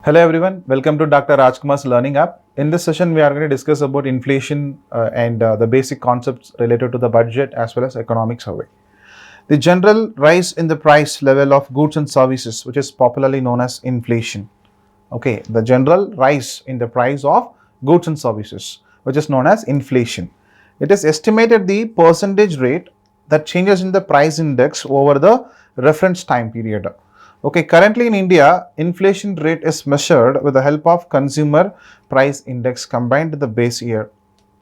Hello everyone, welcome to Dr. Rajkumar's Learning App. In this session, we are going to discuss about inflation and the basic concepts related to the budget as well as economic survey. The general rise in the price level of goods and services, which is popularly known as inflation. Okay, the general rise in the price of goods and services, which is known as inflation. It is estimated the percentage rate that changes in the price index over the reference time period. Okay, currently in India, inflation rate is measured with the help of consumer price index combined with the base year,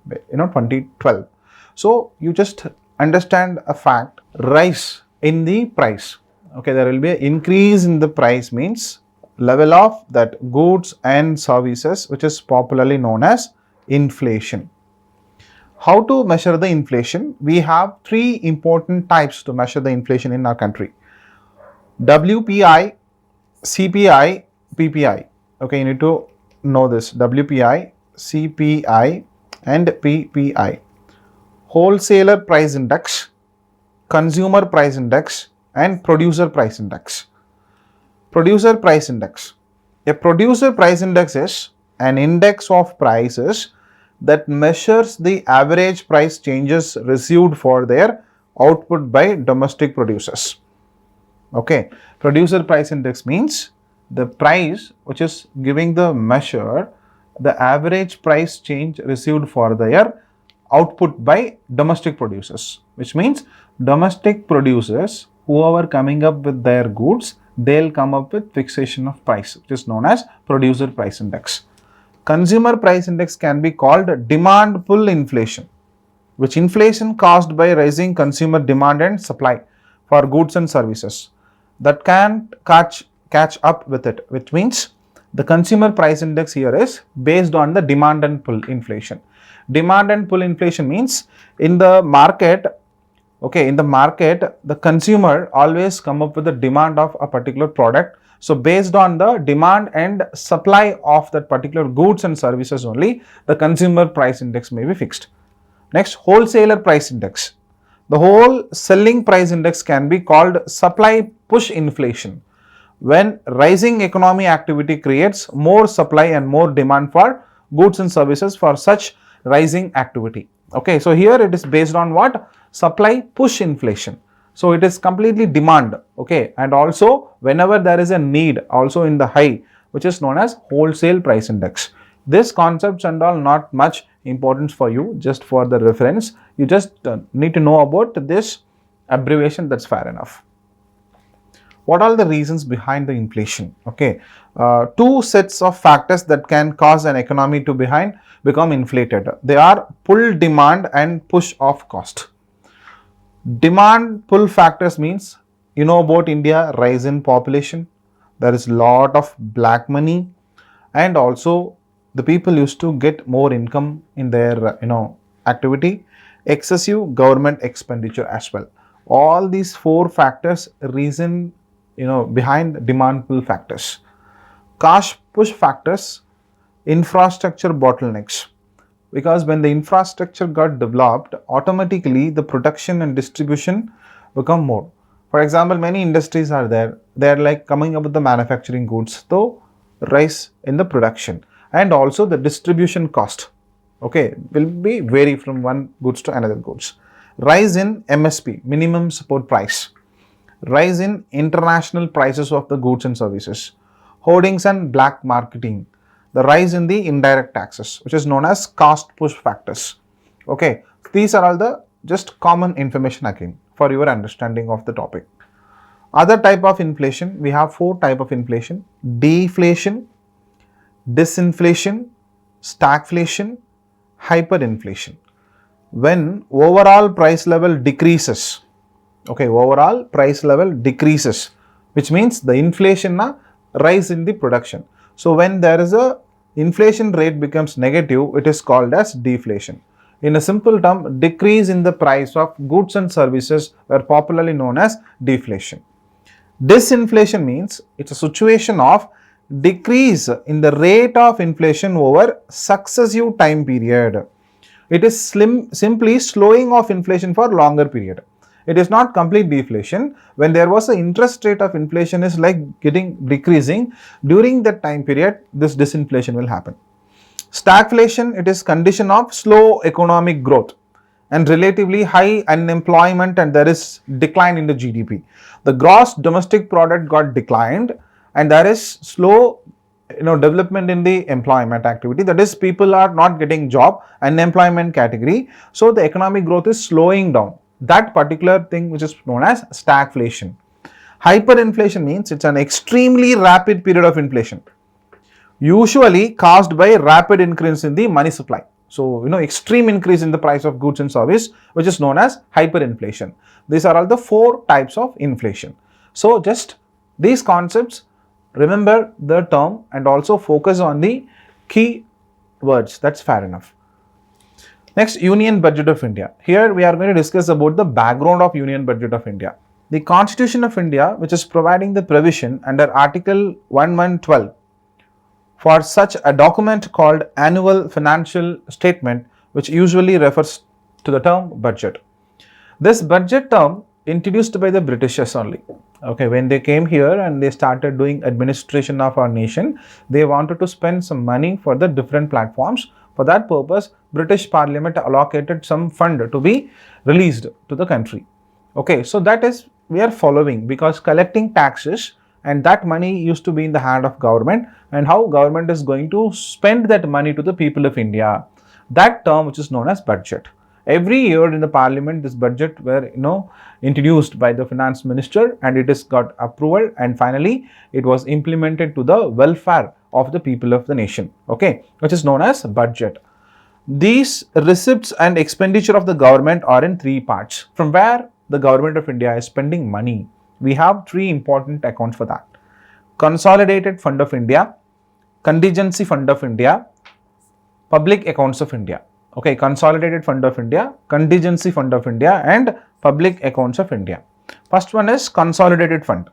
2012. So you just understand a fact, rise in the price. Okay, there will be an increase in the price means level of that goods and services, which is popularly known as inflation. How to measure the inflation? We have three important types to measure the inflation in our country. WPI, CPI, PPI. Okay, you need to know this. WPI, CPI and PPI. Wholesaler price index, consumer price index and producer price index. Producer price index. A producer price index is an index of prices that measures the average price changes received for their output by domestic producers. Okay, producer price index means the price which is giving the measure the average price change received for their output by domestic producers, which means domestic producers whoever coming up with their goods, they'll come up with fixation of price, which is known as producer price index. Consumer price index can be called demand pull inflation, which inflation caused by rising consumer demand and supply for goods and services that can't catch up with it, which means the consumer price index here is based on the demand and pull inflation. Demand and pull inflation means in the market, the consumer always come up with the demand of a particular product. So based on the demand and supply of that particular goods and services only, the consumer price index may be fixed. Next, wholesaler price index. The whole selling price index can be called supply push inflation. When rising economy activity creates more supply and more demand for goods and services for such rising activity. Okay, so here it is based on what? Supply push inflation. So it is completely demand. Okay, and also whenever there is a need also in the high, which is known as wholesale price index. This concepts and all not much importance for you, just for the reference. You just need to know about this abbreviation, that's fair enough. What are the reasons behind the inflation? Okay, two sets of factors that can cause an economy to become inflated. They are pull demand and push of cost. Demand pull factors means, you know about India, rise in population, there is lot of black money, and also the people used to get more income in their activity, excessive government expenditure as well. All these four factors reason behind demand pull factors. Cost push factors, infrastructure bottlenecks, because when the infrastructure got developed, automatically the production and distribution become more. For example, many industries are there, they are like coming up with the manufacturing goods, so rise in the production and also the distribution cost, okay, will be vary from one goods to another goods. Rise in MSP, minimum support price. Rise in international prices of the goods and services. Hoardings and black marketing. The rise in the indirect taxes, which is known as cost push factors. Okay, these are all the just common information again for your understanding of the topic. Other type of inflation, we have four type of inflation: deflation, disinflation, stagflation, hyperinflation. When overall price level decreases, okay, overall price level decreases, which means the inflation rise in the production. So when there is a inflation rate becomes negative, it is called as deflation. In a simple term, decrease in the price of goods and services were popularly known as deflation. Disinflation means it's a situation of decrease in the rate of inflation over successive time period. It is simply slowing of inflation for longer period. It is not complete deflation. When there was an interest rate of inflation is like getting decreasing, during that time period, this disinflation will happen. Stagflation, it is condition of slow economic growth and relatively high unemployment, and there is decline in the GDP. The gross domestic product got declined and there is slow development in the employment activity, that is people are not getting job, unemployment category, so the economic growth is slowing down. That particular thing which is known as stagflation. Hyperinflation means it's an extremely rapid period of inflation, usually caused by rapid increase in the money supply. So, extreme increase in the price of goods and service, which is known as hyperinflation. These are all the 4 types of inflation. So, just these concepts, remember the term and also focus on the key words. That's fair enough. Next, Union Budget of India. Here we are going to discuss about the background of Union Budget of India. The Constitution of India, which is providing the provision under Article 1112 for such a document called Annual Financial Statement, which usually refers to the term budget. This budget term introduced by the Britishers only. Okay, when they came here and they started doing administration of our nation, they wanted to spend some money for the different platforms. For that purpose, British Parliament allocated some fund to be released to the country. Okay, so that is we are following, because collecting taxes and that money used to be in the hand of government, and how government is going to spend that money to the people of India. That term which is known as budget. Every year in the parliament, this budget were introduced by the finance minister, and it has got approval, and finally it was implemented to the welfare of the people of the nation. Okay, which is known as budget. These receipts and expenditure of the government are in 3 parts. From where the government of India is spending money, we have 3 important accounts for that. Consolidated Fund of India, Contingency Fund of India, Public Accounts of India. Okay, Consolidated Fund of India, Contingency Fund of India, and Public Accounts of India. First one is Consolidated Fund.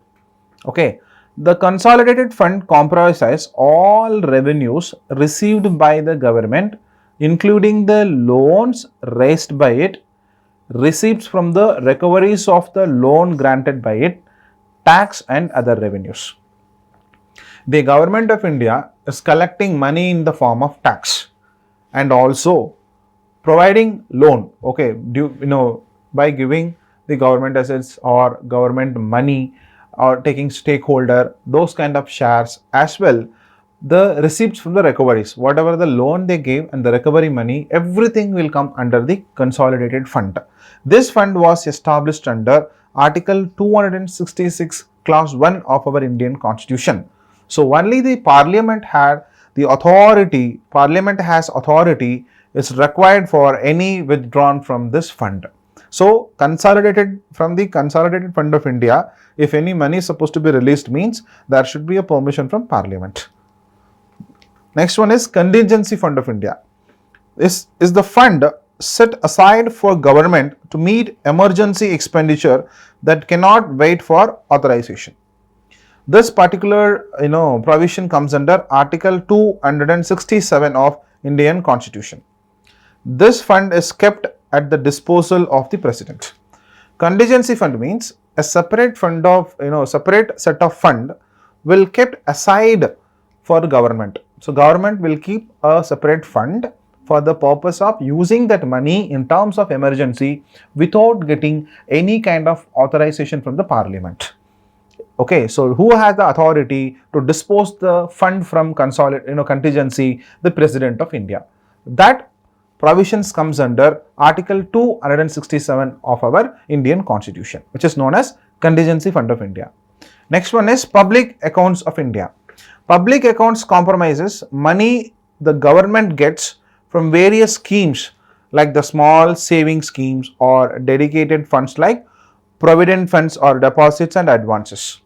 Okay, the Consolidated Fund comprises all revenues received by the government, including the loans raised by it, receipts from the recoveries of the loan granted by it, tax and other revenues. The government of India is collecting money in the form of tax and also providing loan, okay, by giving the government assets or government money or taking stakeholder, those kind of shares, as well the receipts from the recoveries, whatever the loan they gave and the recovery money, everything will come under the consolidated fund. This fund was established under Article 266 Clause 1 of our Indian Constitution. So only the Parliament has authority is required for any withdrawn from this fund. So from the Consolidated Fund of India, if any money is supposed to be released, means there should be a permission from Parliament. Next one is Contingency Fund of India. This is the fund set aside for government to meet emergency expenditure that cannot wait for authorization. This particular provision comes under Article 267 of Indian Constitution. This fund is kept at the disposal of the President. Contingency fund means a separate fund of separate set of fund will kept aside for government. So government will keep a separate fund for the purpose of using that money in terms of emergency without getting any kind of authorization from the Parliament. Okay, so who has the authority to dispose the fund from contingency? The President of India. That provisions comes under Article 267 of our Indian Constitution, which is known as Contingency Fund of India. Next one is Public Accounts of India. Public accounts comprises money the government gets from various schemes like the small saving schemes or dedicated funds like provident funds or deposits and advances.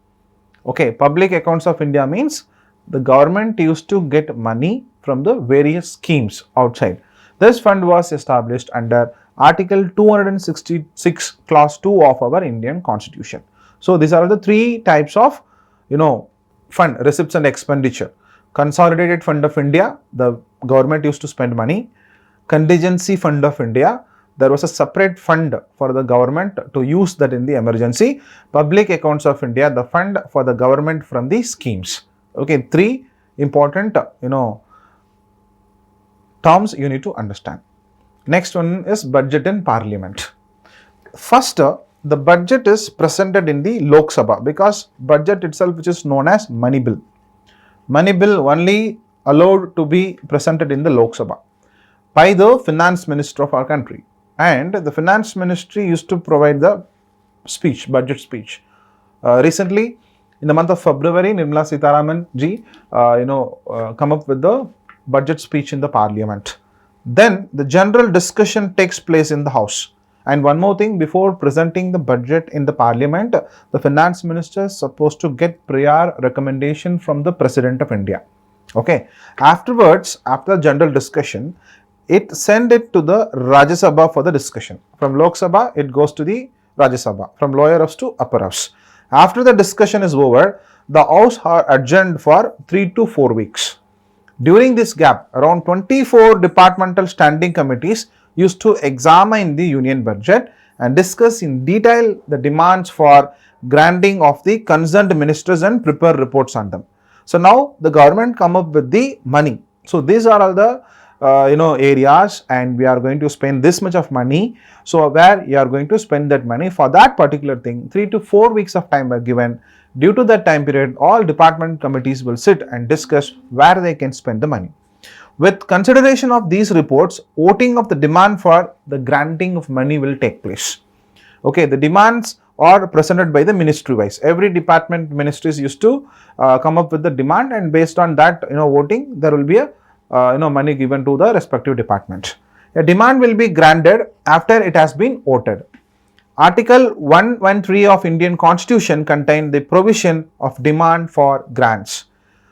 Okay, Public Accounts of India means the government used to get money from the various schemes outside. This fund was established under Article 266 Clause 2 of our Indian Constitution. So these are the 3 types of fund, receipts and expenditure. Consolidated Fund of India, the government used to spend money. Contingency Fund of India, there was a separate fund for the government to use that in the emergency. Public Accounts of India, the fund for the government from the schemes. Okay, three important, terms you need to understand. Next one is budget in parliament. First, the budget is presented in the Lok Sabha, because budget itself, which is known as money bill. Money bill only allowed to be presented in the Lok Sabha by the finance minister of our country, and the finance ministry used to provide the speech, budget speech. Recently, in the month of February, Nirmala Sitharaman ji, come up with the budget speech in the parliament. Then the general discussion takes place in the house. And one more thing, before presenting the budget in the parliament, the finance minister is supposed to get prior recommendation from the president of India. Okay. Afterwards, after general discussion, it send it to the Rajya Sabha for the discussion. From Lok Sabha, it goes to the Rajya Sabha. From lower house to upper house. After the discussion is over, the house are adjourned for 3 to 4 weeks. During this gap, around 24 departmental standing committees used to examine the union budget and discuss in detail the demands for granting of the concerned ministers and prepare reports on them. So now the government come up with the money. So these are all the areas, and we are going to spend this much of money. So where you are going to spend that money for that particular thing, 3 to 4 weeks of time are given. Due to that time period, all department committees will sit and discuss where they can spend the money. With consideration of these reports, voting of the demand for the granting of money will take place. Okay, the demands are presented by the ministry wise. Every department ministries used to come up with the demand, and based on that voting, there will be a money given to the respective department. A demand will be granted after it has been voted. Article 113 of Indian Constitution contain the provision of demand for grants.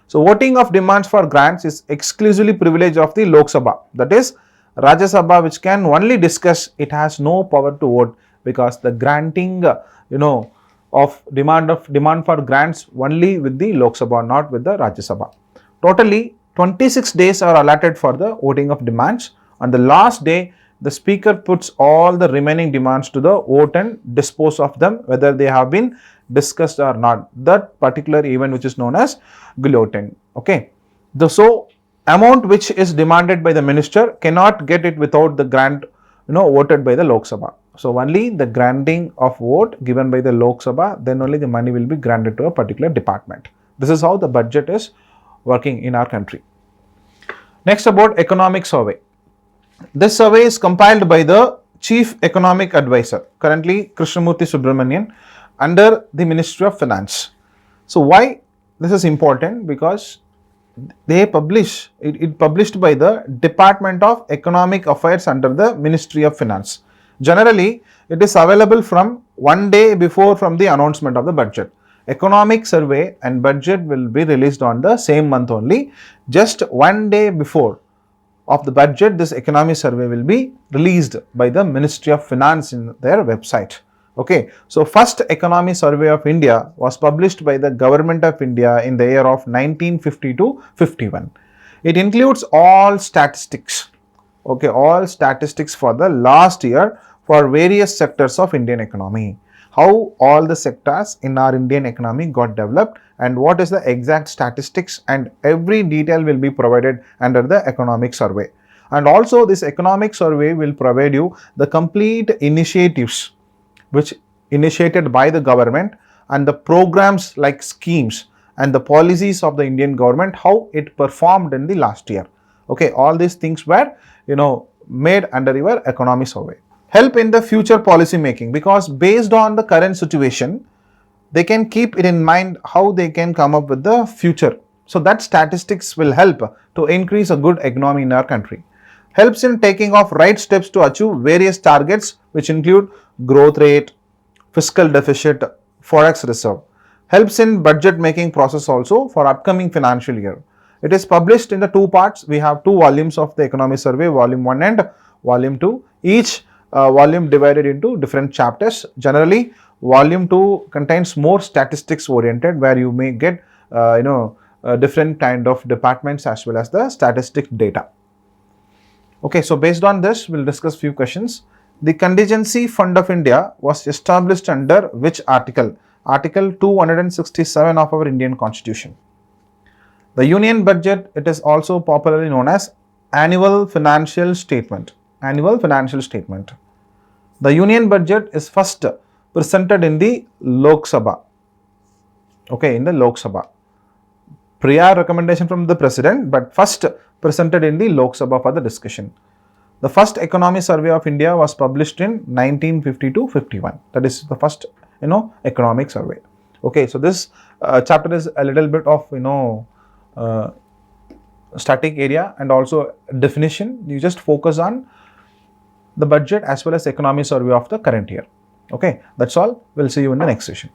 So voting of demands for grants is exclusively privilege of the Lok Sabha. That is, Rajya Sabha, which can only discuss, it has no power to vote, because the granting of demand for grants only with the Lok Sabha, not with the Rajya Sabha. Totally 26 days are allotted for the voting of demands. On the last day, the speaker puts all the remaining demands to the vote and dispose of them, whether they have been discussed or not. That particular event, which is known as guillotine. Okay. So amount which is demanded by the minister cannot get it without the grant voted by the Lok Sabha. So only the granting of vote given by the Lok Sabha, then only the money will be granted to a particular department. This is how the budget is working in our country. Next, about economic survey. This survey is compiled by the Chief Economic Advisor, currently Krishnamurthy Subramanian, under the Ministry of Finance. So why this is important? Because they publish, it published by the Department of Economic Affairs under the Ministry of Finance. Generally, it is available from one day before from the announcement of the budget. Economic survey and budget will be released on the same month only. Just one day before of the budget, this economic survey will be released by the Ministry of Finance in their website. Okay, so first economic survey of India was published by the Government of India in the year of 1950 to 51. It includes all statistics. Okay, all statistics for the last year for various sectors of Indian economy. How all the sectors in our Indian economy got developed, and what is the exact statistics, and every detail will be provided under the economic survey. And also this economic survey will provide you the complete initiatives which initiated by the government, and the programs like schemes and the policies of the Indian government, how it performed in the last year. Okay, all these things were made under your economic survey. Help in the future policy making, because based on the current situation, they can keep it in mind how they can come up with the future. So that statistics will help to increase a good economy in our country. Helps in taking of right steps to achieve various targets, which include growth rate, fiscal deficit, forex reserve. Helps in budget making process also for upcoming financial year. It is published in the two parts. We have two volumes of the economic survey, volume 1 and volume 2. Each volume divided into different chapters. Generally, volume 2 contains more statistics oriented, where you may get different kind of departments as well as the statistic data. Okay, so based on this, we'll discuss few questions. The Contingency Fund of India was established under which article? Article 267 of our Indian Constitution. The Union Budget, it is also popularly known as Annual Financial Statement. Annual Financial Statement. The Union Budget is first presented in the Lok Sabha. Okay, in the Lok Sabha. Prior recommendation from the President, but first presented in the Lok Sabha for the discussion. The first economy survey of India was published in 1950-51. That is the first, economic survey. Okay, so this chapter is a little bit of, static area and also definition. You just focus on the budget as well as economy survey of the current year. Okay, that's all. We'll see you in the next session.